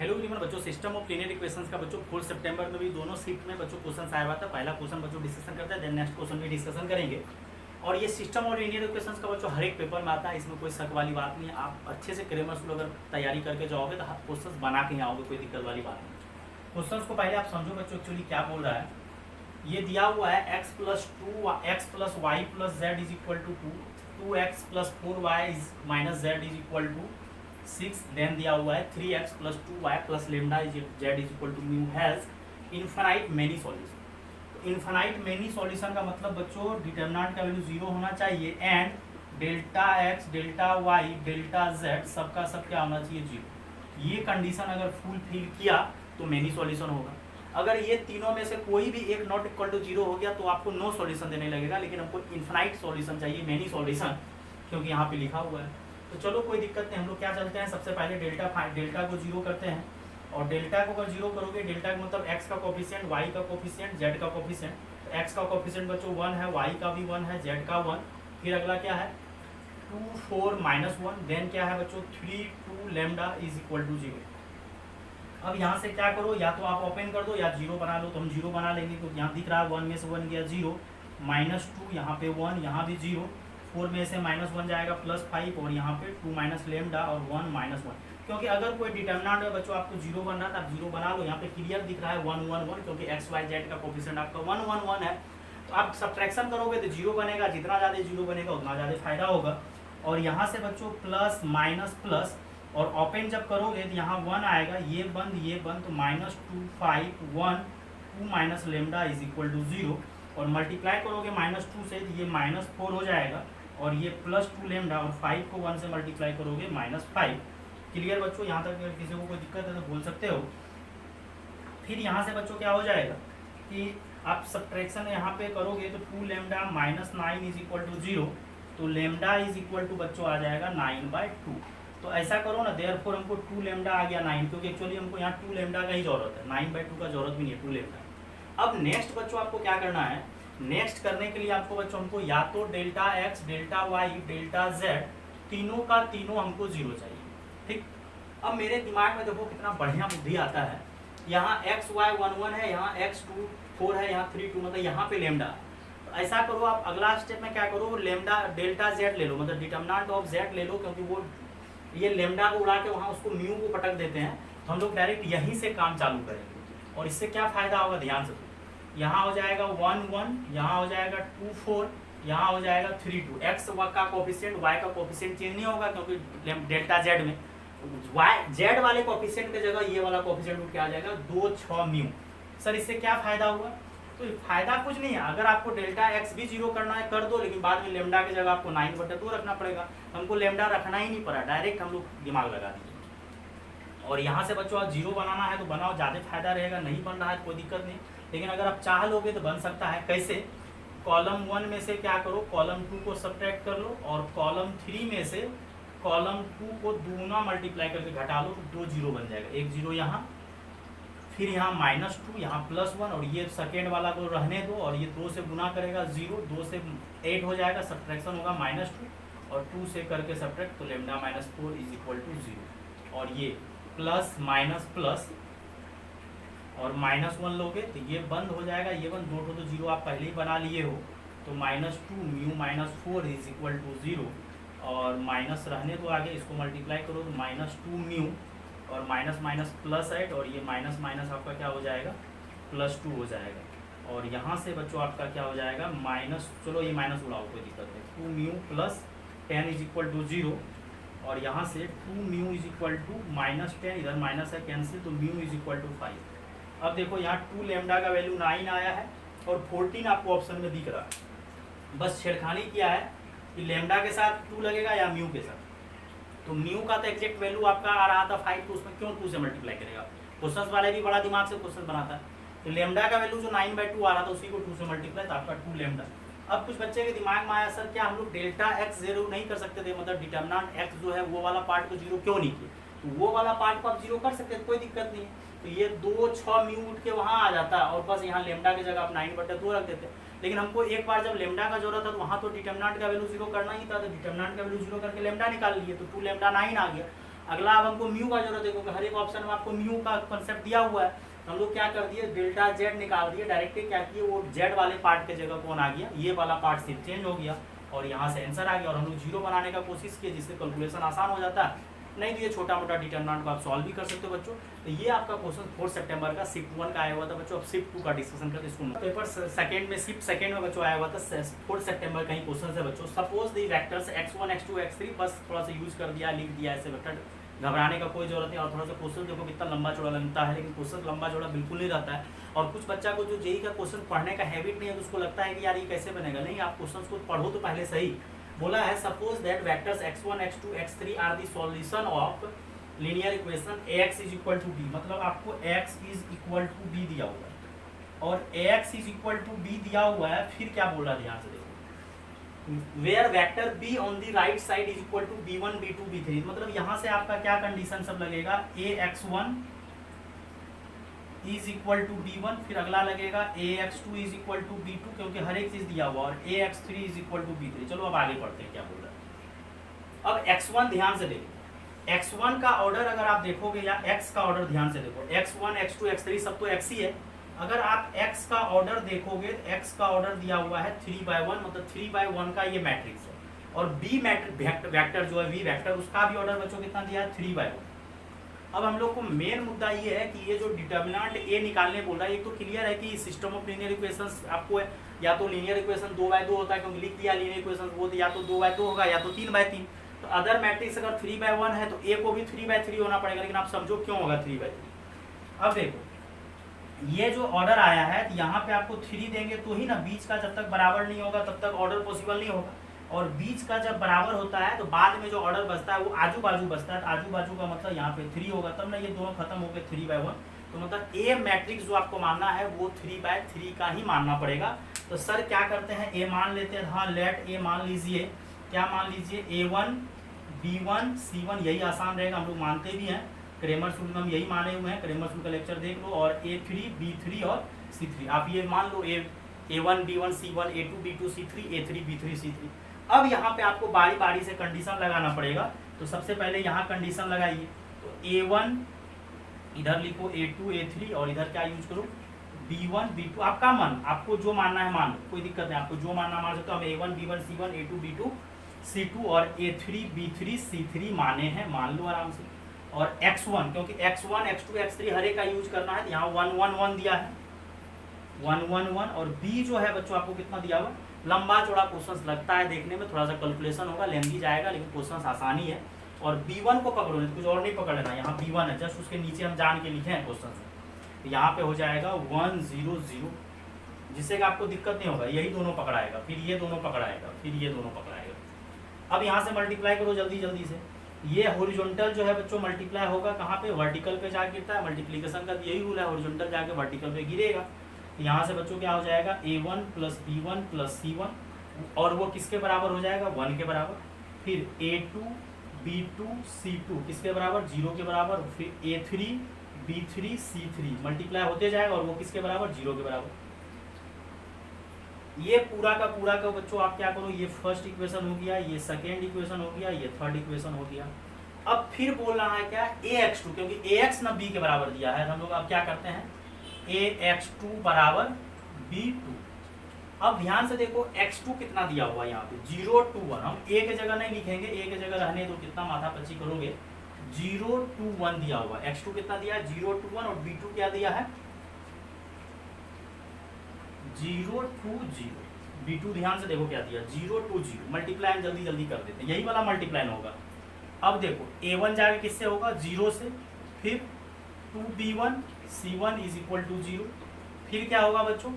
Hello everyone बच्चों, system of linear equations का बच्चों 4 सितंबर में भी दोनों शिफ्ट में बच्चों क्वेश्चन आया हुआ था। पहला क्वेश्चन बच्चों डिस्कशन करते हैं, देन नेक्स्ट क्वेश्चन भी डिस्कशन करेंगे। और ये सिस्टम और लीनियर इक्वेशंस का बच्चों हर एक पेपर में आता है, इसमें कोई शक वाली बात नहीं है। आप अच्छे से ग्रामर स्कूल अगर तैयारी करके जाओगे तो क्वेश्चन बना के आओगे, कोई दिक्कत वाली बात नहीं। क्वेश्चन को पहले आप समझो बच्चों, एक्चुअली क्या बोल रहा है। ये दिया हुआ है x plus y plus z is equal to 2x plus 4y minus z is equal to 6। Then दिया हुआ है 3x plus 2y plus lambda z is equal to mu has infinite many solution. तो infinite many solution का मतलब बच्चों determinant का value 0 होना चाहिए and delta x delta y delta z सबका सब क्या होना चाहिए 0। ये कंडीशन अगर फुल फिल किया तो मेनी सॉल्यूशन होगा। अगर ये तीनों में से कोई भी एक नॉट इक्वल टू 0 हो गया तो आपको नो सॉल्यूशन देने लगेगा, लेकिन हमको इन्फाइनाइट सॉल्यूशन चाहिए, मेनी सॉल्यूशन, क्योंकि यहाँ पे लिखा हुआ है। तो चलो कोई दिक्कत नहीं, हम लोग क्या चलते हैं, सबसे पहले डेल्टा को 0 करते हैं। और डेल्टा को अगर 0 करोगे, डेल्टा का मतलब x का कोफिशिएंट, y का कोफिशिएंट, z का कोफिशिएंट। तो x का कोफिशिएंट बच्चों 1 है, y का भी 1 है, z का 1। फिर अगला क्या है 2 4 माइनस 1। देन क्या है बच्चों 3 2 लेमडा इज इक्वल टू 0। अब यहाँ से क्या करो, या तो आप ओपन कर दो या 0 बना लो। तो हम 0 बना लेंगे, तो यहाँ दिख रहा है 1 में से 1 गया 0, माइनस 2 यहाँ पे 1, यहाँ भी 0, 4 में से माइनस 1 जाएगा प्लस 5, और यहाँ पे 2 माइनस लेमडा और 1 माइनस 1। क्योंकि अगर कोई डिटरमिनेंट में बच्चों आपको 0 बन रहा है तो आप 0 बना लो। यहाँ पे क्लियर दिख रहा है 1 1 1, क्योंकि एक्स वाई जेड का कोफिशिएंट आपका 1 1 1 है। तो आप सब्ट्रैक्शन करोगे तो 0 बनेगा, जितना ज़्यादा 0 बनेगा उतना ज़्यादा फायदा होगा। और यहाँ से बच्चों प्लस माइनस प्लस, और ओपन जब करोगे तो यहाँ 1 आएगा, ये बंद, तो minus 2 5 1 2 minus lambda is equal to 0। और मल्टीप्लाई करोगे माइनस 2 से तो ये माइनस 4 हो जाएगा, और ये प्लस 2 लेमडा, और 5 को 1 से मल्टीप्लाई करोगे माइनस 5। क्लियर बच्चों, यहाँ तक अगर किसी को कोई दिक्कत है तो बोल सकते हो। फिर यहाँ से बच्चों क्या हो जाएगा कि आप सब्ट्रैक्शन यहाँ पे करोगे तो 2 lambda minus 9 is equal to 0। तो लेमडा इज इक्वल टू बच्चों आ जाएगा 9/2। तो ऐसा करो ना, देयरफॉर हमको 2 लेमडा आ गया 9, क्योंकि एक्चुअली हमको यहाँ 2 लेमडा का ही जरूरत है, 9/2 का जरूरत भी नहीं है, 2 लेमडा। अब नेक्स्ट बच्चों आपको क्या करना है, नेक्स्ट करने के लिए आपको बच्चों हमको या तो delta x delta y delta z तीनों का तीनों हमको 0 चाहिए। ठीक, अब मेरे दिमाग में देखो कितना बढ़िया बुद्धि आता है। यहाँ x y 1 1 है, यहाँ x 2 4 है, यहाँ 3 2, मतलब यहाँ पे लेमडा। तो ऐसा करो, आप अगला स्टेप में क्या करो, लेमडा डेल्टा z ले लो, मतलब डिटरमिनेंट ऑफ z ले लो, क्योंकि वो ये लेमडा को उड़ा के वहाँ उसको म्यू को पटक देते हैं। तो हम लोग डायरेक्ट यहीं से काम चालू करेंगे। और इससे क्या फायदा होगा, ध्यान से, यहाँ हो जाएगा 1 1, यहाँ हो जाएगा 2 4, यहाँ हो जाएगा 3 2। एक्स का कोफिशिएंट, वाई का कोफिशिएंट चेंज नहीं होगा, क्योंकि डेल्टा जेड में वाई जेड वाले कोफिशिएंट की जगह ये वाला कोफिशिएंट उठ के आ जाएगा 2 6 म्यू। सर इससे क्या फायदा हुआ, तो फायदा कुछ नहीं है। अगर आपको डेल्टा एक्स भी 0 करना है कर दो, लेकिन बाद में लेमडा की जगह आपको 9/2 रखना पड़ेगा। हमको लेमडा रखना ही नहीं पड़ा, डायरेक्ट हम लोग दिमाग लगा दीजिए। और यहाँ से बच्चों 0 बनाना है तो बनाओ, ज़्यादा फायदा रहेगा। नहीं बन रहा है कोई दिक्कत नहीं, लेकिन अगर आप चाह लोगे तो बन सकता है। कैसे, कॉलम 1 में से क्या करो, कॉलम 2 को सब्ट्रैक्ट कर लो, और कॉलम 3 में से कॉलम 2 को दूना मल्टीप्लाई करके घटा लो, तो 2 0 बन जाएगा, 1 0 यहाँ, फिर यहाँ माइनस 2, यहाँ प्लस 1, और ये सेकेंड वाला को रहने दो, और ये 2 से गुना करेगा 0, 2 से 8 हो जाएगा, सब्ट्रैक्शन होगा -2, और 2 से करके सब्ट्रैक्ट, तो लेमडा -4 इज इक्वल टू 0। और ये प्लस माइनस प्लस और -1 लोगे तो ये बंद हो जाएगा, ये बंद, 2 तो 0 आप पहले ही बना लिए हो। तो -2 म्यू -4 इज इक्वल टू 0, और माइनस रहने दो आगे, इसको मल्टीप्लाई करो तो -2 म्यू, और माइनस माइनस प्लस 8, और ये माइनस माइनस आपका क्या हो जाएगा +2 हो जाएगा। और यहाँ से बच्चों आपका क्या हो जाएगा माइनस, चलो ये माइनस उड़ाओ कोई दिक्कत नहीं, 2 mu plus 10 is equal to 0, और यहाँ से 2 म्यू इज इक्वल टू -10, इधर माइनस है कैंसिल, तो म्यू इज इक्वल टू 5। अब देखो यहाँ 2 लेमडा का वैल्यू 9 आया है, और 14 आपको ऑप्शन में दिख रहा है। बस छेड़खानी किया है कि लेमडा के साथ 2 लगेगा या म्यू के साथ। तो म्यू का तो एग्जैक्ट वैल्यू आपका आ रहा था 5, तो उसमें क्यों 2 से मल्टीप्लाई करेगा। क्वेश्चन वाले भी बड़ा दिमाग से क्वेश्चन बनाता है। तो लेमडा का वैल्यू जो 9/2 आ रहा था उसी को 2 से मल्टीप्लाई, तो आपका 2 लेमडा। अब कुछ बच्चे के दिमाग में आया, सर क्या हम लोग डेल्टा एक्स 0 नहीं कर सकते थे, मतलब डिटरमिनेंट एक्स जो है वो वाला पार्ट को 0 क्यों नहीं किए। तो वो वाला पार्ट को आप 0 कर सकते थे, कोई दिक्कत नहीं है। तो ये 2 6 म्यू उठ के वहाँ आ जाता, और बस यहाँ लेमडा की जगह आप 9/2 रख देते। लेकिन हमको एक बार जब लेमडा का जरूरत था तो वहाँ तो डिटरमिनेंट का वैल्यू 0 करना ही था, तो डिटरमिनेंट का वैल्यू 0 करके लेमडा निकाल लिए, तो 2 लेमडा 9 आ गया। अगला अब हमको म्यू का जरूरत है, क्योंकि हर एक ऑप्शन में आपको म्यू का कंसेप्ट दिया हुआ है। तो हम लोग क्या कर दिए, डेल्टा जेड निकाल दिए, डायरेक्टली क्या किए, वो जेड वाले पार्ट के जगह कौन आ गया, ये वाला पार्ट सिर्फ चेंज हो गया और यहाँ से आंसर आ गया। और हम लोग जीरो बनाने का कोशिश किए जिससे कैलकुलेशन आसान हो जाता है, नहीं तो ये छोटा मोटा डिटरमिनेंट को आप सॉल्व भी कर सकते हो बच्चों। तो ये आपका क्वेश्चन 4 सितंबर का शिफ्ट 1 का आया हुआ था बच्चों। अब शिफ्ट 2 का डिस्कशन करते हैं। इसको पेपर सेकंड में शिफ्ट सेकंड में बच्चों आया हुआ था 4 सितंबर का ही क्वेश्चन है बच्चों। सपोज दी वेक्टर्स x1 x2 x3, बस थोड़ा सा यूज कर दिया, लिख दिया ऐसे वेक्टर, घबराने का कोई जरूरत नहीं। और थोड़ा सा क्वेश्चन देखो कितना लंबा चौड़ा लगता है, लेकिन क्वेश्चन लंबा चौड़ा बिल्कुल नहीं रहता है। और कुछ बच्चा को जो जेई का क्वेश्चन पढ़ने का हैबिट नहीं है, तो उसको लगता है कि यार ये कैसे बनेगा। नहीं, आप क्वेश्चन को पढ़ो तो पहले सही। बोला है suppose that vectors x1 x2 x3 are the solution of linear equation ax is equal to b, मतलब आपको x is equal to b दिया हुआ है और ax is equal to b दिया हुआ है। फिर क्या बोल रहा है, ध्यान से देखो, where vector b on the right side is equal to b1 b2 b3, मतलब यहाँ से आपका क्या कंडीशन सब लगेगा, ax1 is equal to b1, फिर अगला लगेगा ax2 is equal to b2, क्योंकि हर एक चीज दिया हुआ, और ax3 is equal to b3। चलो अब आगे पढ़ते हैं क्या बोल रहा है। अब x1 ध्यान से देखो, x1 का ऑर्डर अगर आप देखोगे या x का ऑर्डर ध्यान से देखो, x1 x2 x3 सब तो x ही है। अगर आप x का ऑर्डर देखोगे तो x का ऑर्डर दिया हुआ है 3/1, मतलब 3/1 का ये मैट्रिक्स है। और b मैट्रिक्स वेक्टर जो है v वेक्टर, उसका भी ऑर्डर बच्चों कितना दिया है, 3/1। अब हम लोग को मेन मुद्दा ये है कि ये जो डिटर्मिनेंट a निकालने बोल रहा है, ये तो क्लियर है कि सिस्टम ऑफ लीनियर इक्वेशंस आपको या तो लीनियर इक्वेशन 2/2 होता है, क्योंकि लिख दिया लीनियर इक्वेशन, वो तो या तो 2/2 होगा या तो 3/3। तो अदर मैट्रिक्स अगर 3/1 है तो a को भी 3/3 होना पड़ेगा, लेकिन आप समझो क्यों होगा 3/3। अब देखो ये जो ऑर्डर आया है, तो यहाँ पे आपको 3 देंगे तो ही ना, बीच का जब तक बराबर नहीं होगा तब तक ऑर्डर पॉसिबल नहीं होगा। और बीच का जब बराबर होता है तो बाद में जो ऑर्डर बचता है वो आजू बाजू बचता है, तो आजू बाजू का मतलब यहाँ पे 3 होगा, तब ना ये दोनों खत्म हो गए 3/1। तो मतलब ए मैट्रिक्स जो आपको मानना है वो 3/3 का ही मानना पड़ेगा। तो सर क्या करते हैं, ए मान लेते हैं। हाँ, लेट ए मान लीजिए, क्या मान लीजिए, a1 b1 c1, यही आसान रहेगा, हम लोग मानते भी हैं। क्रेमर्स रूल में हम यही माने हुए हैं, क्रेमर्स रूल का लेक्चर देख लो। और a3 b3 और c3, आप ये मान लो a1 b1 c1 a2 b2 c3 a3 b3 c3। अब यहाँ पे आपको बारी बारी से कंडीशन लगाना पड़ेगा। तो सबसे पहले यहाँ कंडीशन लगाइए, तो a1 इधर लिखो, a2 a3, और इधर क्या यूज करो, b1 b2, आपका मन, आपको जो मानना है मान लो, कोई दिक्कत नहीं, आपको जो मानना मान सकते हो। हम a1 b1 c1 a2 b2 c2 और a3 b3 c3 माने हैं, मान लो आराम से। और x1, क्योंकि x1 x2 x3 हर एक का यूज करना है, यहाँ 1 1 1 दिया है, 1 1 1। और b जो है बच्चों आपको कितना दिया हुआ, लंबा चौड़ा क्वेश्चन लगता है देखने में, थोड़ा सा कैलकुलेशन होगा, लेंथी जाएगा, लेकिन क्वेश्चन आसानी है। और b1 को पकड़ो, नहीं कुछ और नहीं पकड़ लेना, यहाँ b1 है, जस्ट उसके नीचे हम जान के लिखे हैं क्वेश्चन से। तो यहाँ पे हो जाएगा 1 0 0, जिससे कि आपको दिक्कत नहीं होगा, यही दोनों पकड़ाएगा, फिर ये दोनों पकड़ाएगा, फिर ये दोनों पकड़ाएगा। अब यहाँ से मल्टीप्लाई करो जल्दी जल्दी से। ये हॉरिजॉन्टल जो है बच्चों मल्टीप्लाई होगा कहाँ पे, वर्टिकल पे जाके गिरता है। मल्टीप्लिकेशन का यही रूल है, हॉरिजॉन्टल जाके वर्टिकल पे गिरेगा। तो यहाँ से बच्चों क्या हो जाएगा, a1 + b1 + c1, और वो किसके बराबर हो जाएगा, 1 के बराबर। फिर a2 b2 c2 किसके बराबर, 0 के बराबर। फिर a3 b3 c3 मल्टीप्लाई होते जाएगा, और वो किसके बराबर, 0 के बराबर। ये पूरा का बच्चों आप क्या करो, ये फर्स्ट इक्वेशन हो गया, ये सेकेंड इक्वेशन हो गया, ये थर्ड इक्वेशन हो गया। अब फिर बोल रहा है क्या, ax2, क्योंकि ax ना b के बराबर दिया है, हम लोग अब क्या करते हैं, ax2 = b2। अब ध्यान से देखो x2 कितना दिया हुआ है यहाँ पे, 0 2 1। हम a के जगह नहीं लिखेंगे, a के जगह रहने दो, कितना माथापच्ची करोगे। 0 2 1 दिया हुआ है, x2 कितना दिया है, 0 2 1, और b2 क्या दिया है, 0 2 0। b2 ध्यान से देखो क्या दिया, 0 2 0। मल्टीप्लाई जल्दी जल्दी कर देते हैं, यही वाला मल्टीप्लाई होगा। अब देखो a1 जाके किससे होगा, 0 से, फिर 2b1 c1 = 0। फिर क्या होगा बच्चों,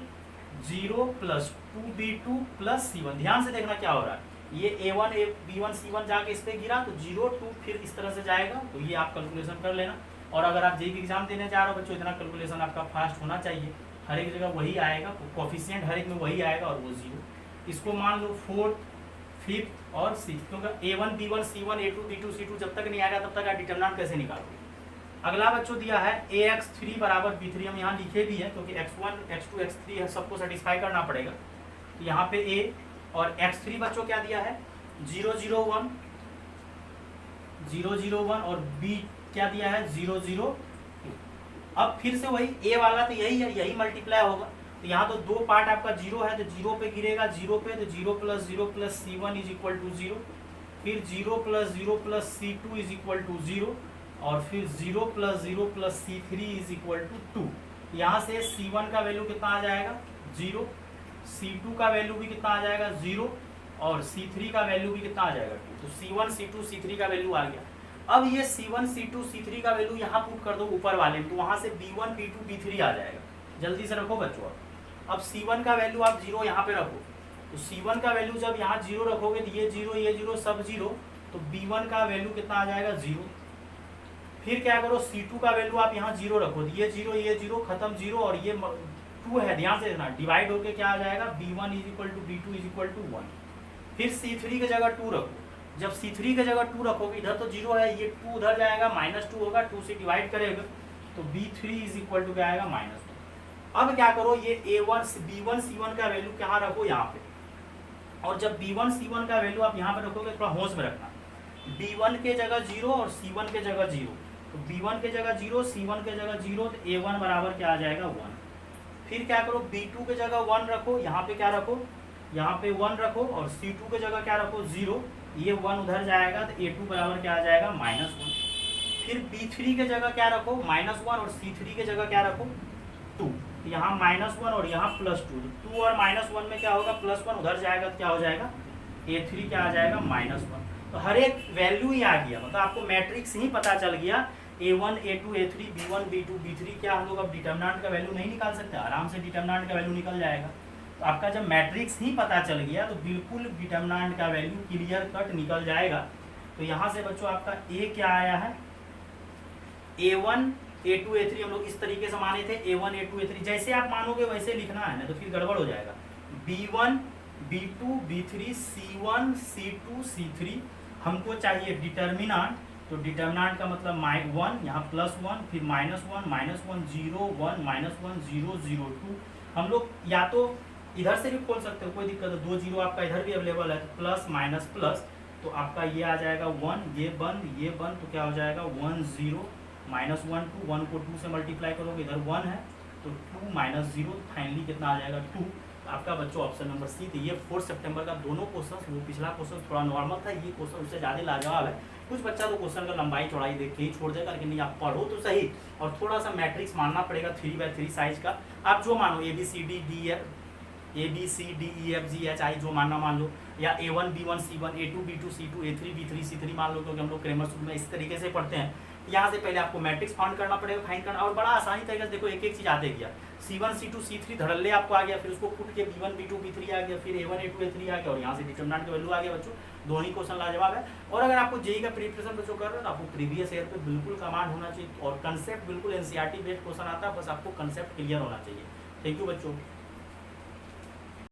0 + 2b2 + c1। ध्यान से देखना क्या हो रहा है, ये a1 b1 c1 जाके इस पे गिरा, तो 0 2 फिर इस तरह से जाएगा। तो ये आप कैलकुलेशन कर लेना। और अगर आप जेईई एग्जाम देने जा रहे हो बच्चों, इतना कैलकुलेशन आपका फास्ट होना चाहिए, हर एक जगह वही आएगा, कोफिशिएंट हर एक में वही आएगा, और वो 0। इसको मान लो 4th 5th और 6th, क्योंकि a1 b1 c1 a2 b2 c2 जब तक नहीं आएगा तब तक आप डिटरमिनेंट कैसे निकालोगे। अगला बच्चों दिया है ax3 = b3, हम यहाँ लिखे भी है, क्योंकि x1 x2 x3 है, सबको सेटिस्फाई करना पड़ेगा। तो यहाँ पे a, और x3 बच्चों क्या दिया है, 0 0 1 001 और बी क्या दिया है 002। अब फिर से वही ए वाला तो यही है, यही मल्टीप्लाई होगा। तो यहाँ तो दो पार्ट आपका जीरो है, तो जीरो पे गिरेगा, जीरो पे तो 0 plus C1 is equal to 0, फिर 0 plus C2 is equal to 0, और फिर 0 plus C3 is equal to 2। यहाँ से C1 का वैल्यू कितना आ जाएगा 0, C2 का वैल्यू भी कितना आ जाएगा 0, और C3 का वैल्यू भी कितना आ जाएगा 2। तो C1 C2 C3 का वैल्यू आ गया। अब ये C1 C2 C3 का वैल्यू यहाँ पुट कर दो ऊपर वाले में, तो वहाँ से B1 B2 B3 आ जाएगा। जल्दी से रखो बच्चों। अब C1 का वैल्यू आप 0 यहाँ पे रखो, तो C1 का वैल्यू जब यहाँ 0 रखोगे तो ये 0 सब 0, तो B1 का वैल्यू कितना आ जाएगा 0। फिर क्या करो C2 का वैल्यू आप यहाँ 0 रखो, तो ये 0 खत्म 0, और ये 2 है, ध्यान से देखना, डिवाइड होके क्या आ जाएगा B1 is equal to B2 is equal to 1। फिर C3 की जगह 2 रखो, जब C3 की जगह 2 रखोगे, इधर तो 0 है, ये 2 उधर जाएगा, -2 होगा, 2 से डिवाइड करेगा तो B3 इज इक्वल टू क्या आएगा -1। अब क्या करो, ये B1 C1 का वैल्यू कहाँ रखो यहाँ पे, और जब B1 C1 का वैल्यू आप यहाँ पे रखोगे, थोड़ा होश में रखना, B1 के जगह 0 और C1 के जगह 0, तो B1 के जगह 0 C1 के जगह 0, तो A1 बराबर क्या आ जाएगा 1। फिर क्या करो, B2 के जगह 1 रखो, यहाँ पे क्या रखो, यहाँ पे 1 रखो, और C2 के जगह क्या रखो 0, ये 1 उधर जाएगा, तो A2 बराबर क्या आ जाएगा -1। फिर B3 के जगह क्या रखो -1, और C3 के जगह क्या रखो 2, यहाँ -1 और यहाँ +2, 2 और -1 में क्या होगा +1 उधर जाएगा, तो क्या हो जाएगा A3 क्या आ जाएगा -1। तो हर एक वैल्यू ही आ गया, मतलब आपको मैट्रिक्स ही पता चल गया, A1 A2 A3 B1 B2 B3। क्या हम लोग अब डिटर्मिनेंट का वैल्यू नहीं निकाल सकते, आराम से डिटर्मिनेंट का वैल्यू निकल जाएगा। तो आपका जब मैट्रिक्स ही पता चल गया तो बिल्कुल डिटर्मिनेंट का वैल्यू क्लियर कट निकल जाएगा। तो यहाँ से बच्चों आपका A क्या आया है, A1 A2 A3 हम लोग इस तरीके से माने थे, A1 A2 A3, जैसे आप मानोगे वैसे लिखना है ना, तो फिर गड़बड़ हो जाएगा। B1 B2 B3 C1 C2 C3 हमको चाहिए डिटर्मिनेंट, तो डिटर्मिनेंट का मतलब 1, यहाँ +1, फिर -1 0 1 -1 0 0 2। हम लोग या तो इधर से भी खोल सकते हो, कोई दिक्कत है, 2 0 आपका इधर भी अवेलेबल है, तो प्लस माइनस प्लस, तो आपका ये आ जाएगा 1, ये बन, तो क्या हो जाएगा 1 0 -1 2, 1 को 2 से मल्टीप्लाई करोगे, इधर 1 है तो 2 -0, फाइनली कितना आ जाएगा 2। आपका बच्चों ऑप्शन नंबर सी। तो ये 4 सितंबर का दोनों क्वेश्चन, वो पिछला क्वेश्चन थोड़ा नॉर्मल था, ये क्वेश्चन उससे ज़्यादा लाजवाब है। कुछ बच्चा तो क्वेश्चन का लंबाई चौड़ाई देख के ही छोड़ देगा, लेकिन नहीं आप पढ़ो तो सही, और थोड़ा सा मैट्रिक्स मानना पड़ेगा 3x3 साइज का। आप जो मानो ABCD E F G H I जो मानना मान लो, या A1 B1 C1 A2 B2 C2 A3 B3 C3 मान लो, क्योंकि हम लोग क्रेमर सूत्र में इस तरीके से पढ़ते हैं। यहाँ से पहले आपको मैट्रिक्स फाइंड करना पड़ेगा, फाइंड करना, और बड़ा आसानी तरीके से देखो, एक एक चीज़ आते गया, C1 C2 C3 धड़ल्ले आपको आ गया, फिर उसको पुट के B1 B2 B3 आ गया, फिर A1 A2 A3 आ गया, और यहाँ से डिटर्मिनेंट का वैल्यू आ गया बच्चों। दोनों ही क्वेश्चन लाजवाब है। और अगर आपको जेई का प्रिपरेशन बच्चों कर रहे हो तो आपको प्रीवियस ईयर पे बिल्कुल कमांड होना चाहिए, और कंसेप्ट बिल्कुल NCERT बेस्ड क्वेश्चन आता है, बस आपको कंसेप्ट क्लियर होना चाहिए। थैंक यू बच्चों।